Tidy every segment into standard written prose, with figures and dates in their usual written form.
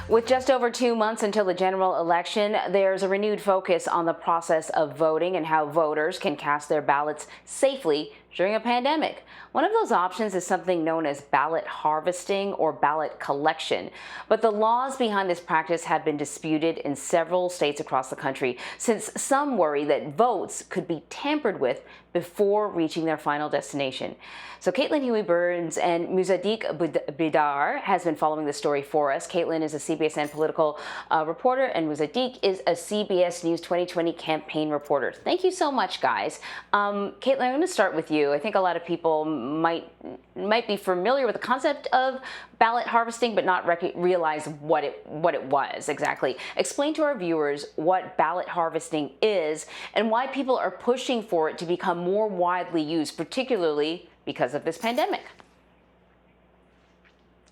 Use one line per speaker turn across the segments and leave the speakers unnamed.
With just over 2 months until the general election, there's a renewed focus on the process of voting and how voters can cast their ballots safely during a pandemic. One of those options is something known as ballot harvesting or ballot collection. But the laws behind this practice have been disputed in several states across the country, since some worry that votes could be tampered with before reaching their final destination. So Caitlin Huey-Burns and Musadiq Bidar has been following the story for us. Caitlin is a CBSN political reporter, and Musadiq is a CBS News 2020 campaign reporter. Thank you so much, guys. Caitlin, I'm going to start with you. I think a lot of people might be familiar with the concept of ballot harvesting, but not realize what it was exactly. Explain to our viewers what ballot harvesting is and why people are pushing for it to become more widely used, particularly because of this pandemic.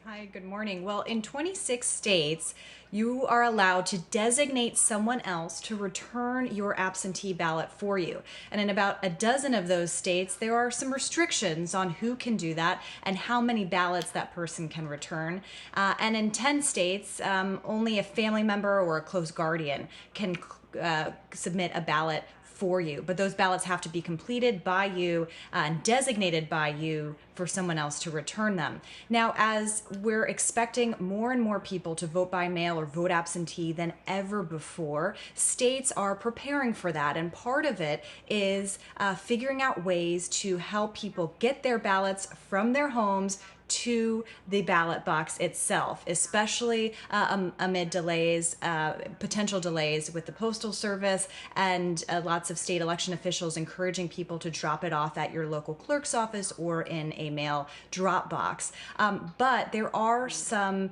Hi, good morning. Well, in 26 states, you are allowed to designate someone else to return your absentee ballot for you. And in about a dozen of those states, there are some restrictions on who can do that and how many ballots that person can return. And in 10 states, only a family member or a close guardian can submit a ballot for you, but those ballots have to be completed by you and designated by you for someone else to return them. Now, as we're expecting more and more people to vote by mail or vote absentee than ever before, states are preparing for that, and part of it is figuring out ways to help people get their ballots from their homes to the ballot box itself, especially amid delays, potential delays with the Postal Service, and lots of state election officials encouraging people to drop it off at your local clerk's office or in a mail drop box. But there are some,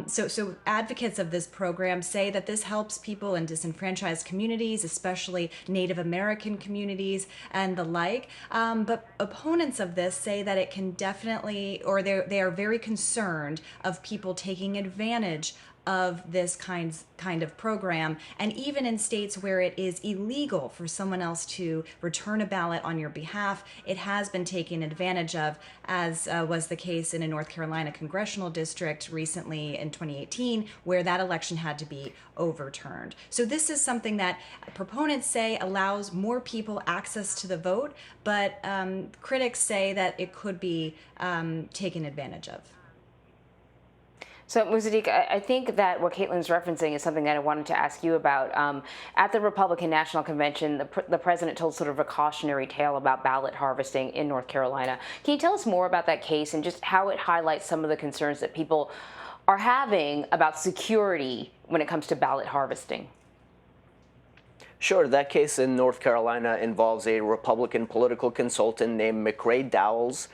so advocates of this program say that this helps people in disenfranchised communities, especially Native American communities and the like. But opponents of this say that it can definitely, or they are very concerned of people taking advantage of this kind of program, and even in states where it is illegal for someone else to return a ballot on your behalf, it has been taken advantage of, as was the case in a North Carolina congressional district recently in 2018, where that election had to be overturned. So this is something that proponents say allows more people access to the vote, but critics say that it could be taken advantage of.
So, Musadiq, I think that what Caitlin's referencing is something that I wanted to ask you about. At the Republican National Convention, the president told sort of a cautionary tale about ballot harvesting in North Carolina. Can you tell us more about that case and just how it highlights some of the concerns that people are having about security when it comes to ballot harvesting?
Sure. That case in North Carolina involves a Republican political consultant named McRae Dowells.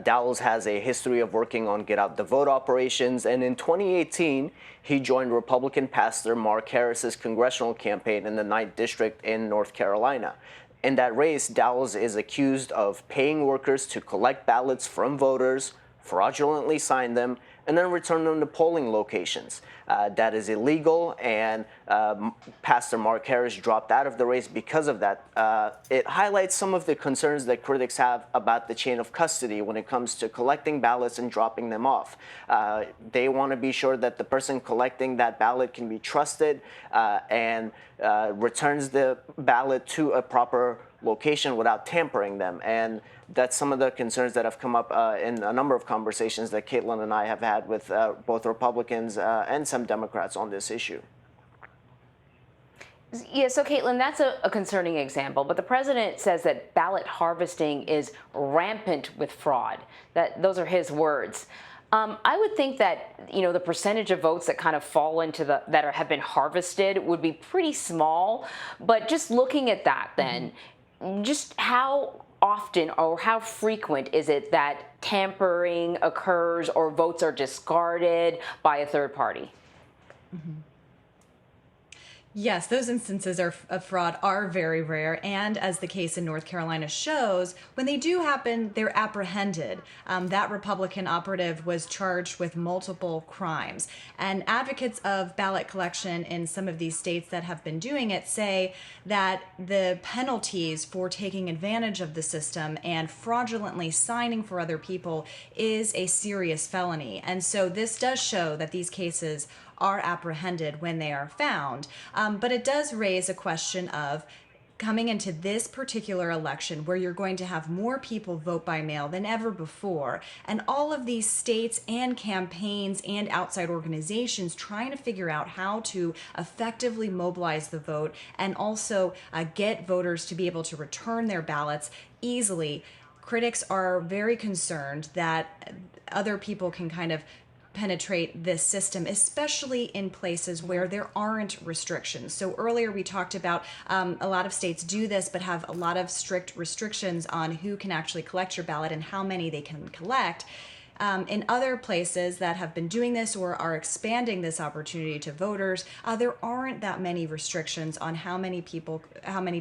Dowells has a history of working on get out the vote operations, and in 2018, he joined Republican pastor Mark Harris's congressional campaign in the 9th District in North Carolina. In that race, Dowells is accused of paying workers to collect ballots from voters, fraudulently sign them, and then return them to polling locations. That is illegal, and Pastor Mark Harris dropped out of the race because of that. It highlights some of the concerns that critics have about the chain of custody when it comes to collecting ballots and dropping them off. They want to be sure that the person collecting that ballot can be trusted and returns the ballot to a proper location without tampering them. And that's some of the concerns that have come up in a number of conversations that Caitlin and I have had with both Republicans and some Democrats on this issue.
Yeah, so Caitlin, that's a concerning example, but the president says that ballot harvesting is rampant with fraud. Those are his words. I would think that, the percentage of votes that kind of fall into have been harvested would be pretty small. But just looking at that then, just how often or how frequent is it that tampering occurs or votes are discarded by a third party?
Yes, those instances of fraud are very rare, and as the case in North Carolina shows, when they do happen, they're apprehended. That Republican operative was charged with multiple crimes, and advocates of ballot collection in some of these states that have been doing it say that the penalties for taking advantage of the system and fraudulently signing for other people is a serious felony. And so this does show that these cases are apprehended when they are found. But it does raise a question of coming into this particular election where you're going to have more people vote by mail than ever before, and all of these states and campaigns and outside organizations trying to figure out how to effectively mobilize the vote and also get voters to be able to return their ballots easily. Critics are very concerned that other people can kind of penetrate this system, especially in places where there aren't restrictions. So earlier we talked about a lot of states do this, but have a lot of strict restrictions on who can actually collect your ballot and how many they can collect. In other places that have been doing this or are expanding this opportunity to voters, there aren't that many restrictions on how many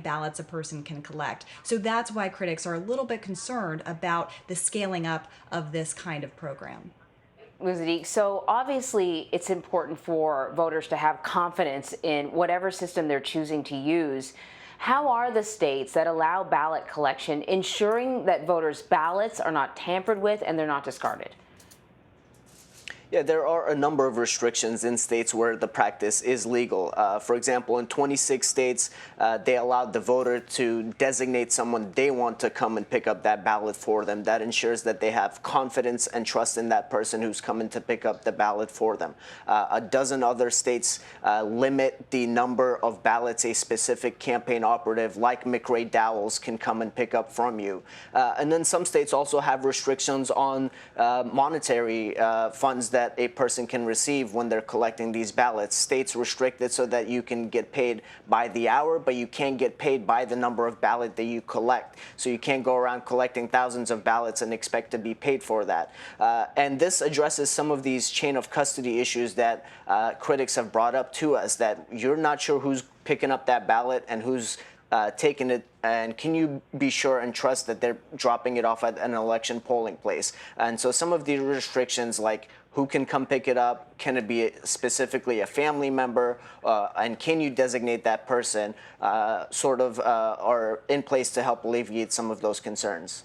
ballots a person can collect. So that's why critics are a little bit concerned about the scaling up of this kind of program.
Musadiq, so obviously it's important for voters to have confidence in whatever system they're choosing to use. How are the states that allow ballot collection ensuring that voters' ballots are not tampered with and they're not discarded?
Yeah, there are a number of restrictions in states where the practice is legal. For example, in 26 states, they allowed the voter to designate someone they want to come and pick up that ballot for them. That ensures that they have confidence and trust in that person who's coming to pick up the ballot for them. A dozen other states limit the number of ballots a specific campaign operative like McRae Dowell's can come and pick up from you. And then some states also have restrictions on monetary funds that a person can receive when they're collecting these ballots. States restrict it so that you can get paid by the hour, but you can't get paid by the number of ballot that you collect. So you can't go around collecting thousands of ballots and expect to be paid for that. And this addresses some of these chain of custody issues that critics have brought up to us, that you're not sure who's picking up that ballot and who's taking it, and can you be sure and trust that they're dropping it off at an election polling place? And so some of the restrictions, like who can come pick it up, can it be specifically a family member, and can you designate that person, are in place to help alleviate some of those concerns.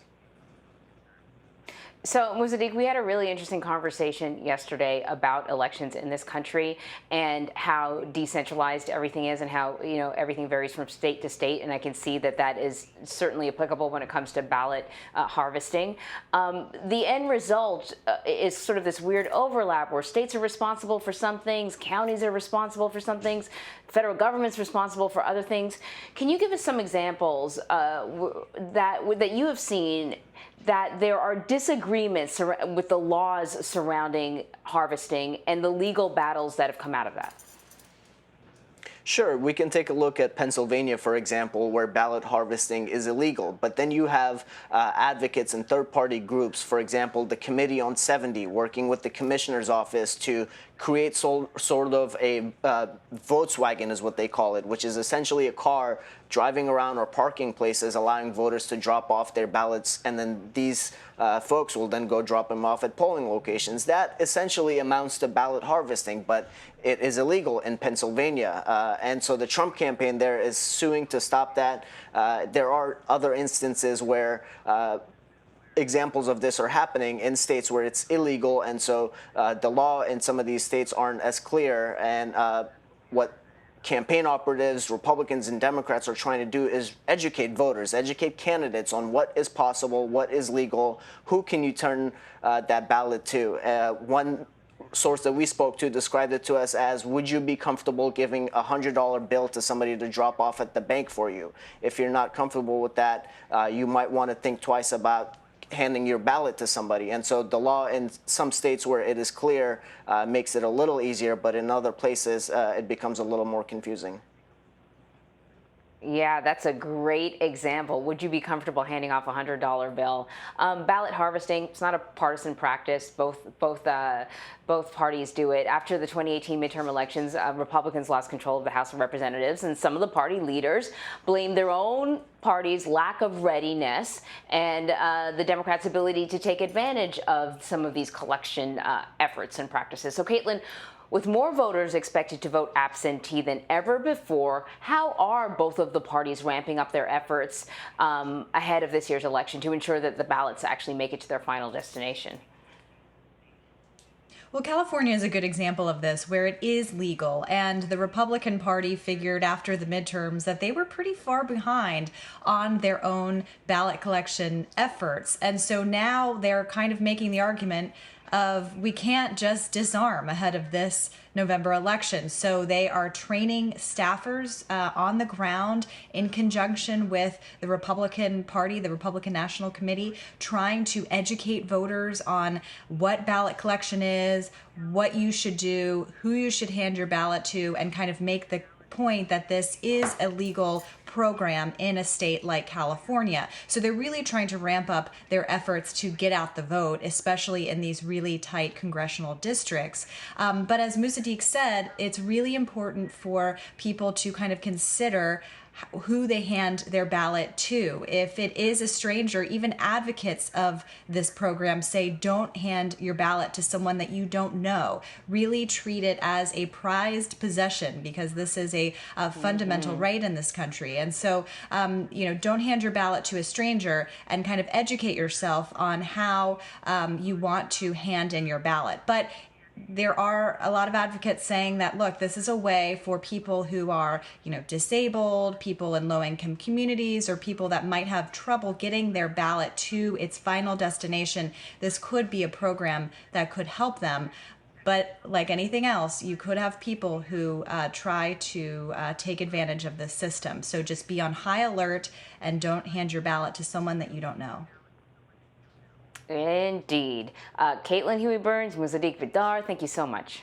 So, Musadiq, we had a really interesting conversation yesterday about elections in this country and how decentralized everything is and how, everything varies from state to state. And I can see that that is certainly applicable when it comes to ballot harvesting. The end result is sort of this weird overlap where states are responsible for some things, counties are responsible for some things, federal government's responsible for other things. Can you give us some examples that you have seen that there are disagreements with the laws surrounding harvesting and the legal battles that have come out of that?
Sure, we can take a look at Pennsylvania, for example, where ballot harvesting is illegal. But then you have advocates and third-party groups, for example, the Committee on 70, working with the Commissioner's Office to create sort of a Volkswagen, is what they call it, which is essentially a car driving around or parking places, allowing voters to drop off their ballots, and then these folks will then go drop them off at polling locations. That essentially amounts to ballot harvesting, but it is illegal in Pennsylvania. And so the Trump campaign there is suing to stop that. There are other instances where examples of this are happening in states where it's illegal, and so the law in some of these states aren't as clear. And what campaign operatives, Republicans and Democrats are trying to do is educate voters, educate candidates on what is possible, what is legal, who can you turn that ballot to. One source that we spoke to described it to us as, would you be comfortable giving a $100 bill to somebody to drop off at the bank for you? If you're not comfortable with that, you might want to think twice about handing your ballot to somebody. And so the law in some states where it is clear makes it a little easier, but in other places it becomes a little more confusing.
Yeah, that's a great example. Would you be comfortable handing off a $100 bill? Ballot harvesting, it's not a partisan practice. Both parties do it. After the 2018 midterm elections, Republicans lost control of the House of Representatives, and some of the party leaders blamed their own party's lack of readiness and the Democrats' ability to take advantage of some of these collection efforts and practices. So, Caitlin, with more voters expected to vote absentee than ever before, how are both of the parties ramping up their efforts ahead of this year's election to ensure that the ballots actually make it to their final destination?
Well, California is a good example of this, where it is legal, and the Republican Party figured after the midterms that they were pretty far behind on their own ballot collection efforts. And so now they're kind of making the argument of we can't just disarm ahead of this November election. So they are training staffers on the ground in conjunction with the Republican Party, the Republican National Committee, trying to educate voters on what ballot collection is, what you should do, who you should hand your ballot to, and kind of make the point that this is a legal program in a state like California. So they're really trying to ramp up their efforts to get out the vote, especially in these really tight congressional districts. But as Musadiq said, it's really important for people to kind of consider who they hand their ballot to. If it is a stranger, even advocates of this program say don't hand your ballot to someone that you don't know. Really treat it as a prized possession, because this is a fundamental right in this country. And so, don't hand your ballot to a stranger, and kind of educate yourself on how you want to hand in your ballot. But there are a lot of advocates saying that, look, this is a way for people who are, disabled, people in low-income communities, or people that might have trouble getting their ballot to its final destination. This could be a program that could help them. But like anything else, you could have people who try to take advantage of this system. So just be on high alert and don't hand your ballot to someone that you don't know.
Indeed. Caitlin Huey-Burns, Musadiq Bidar, thank you so much.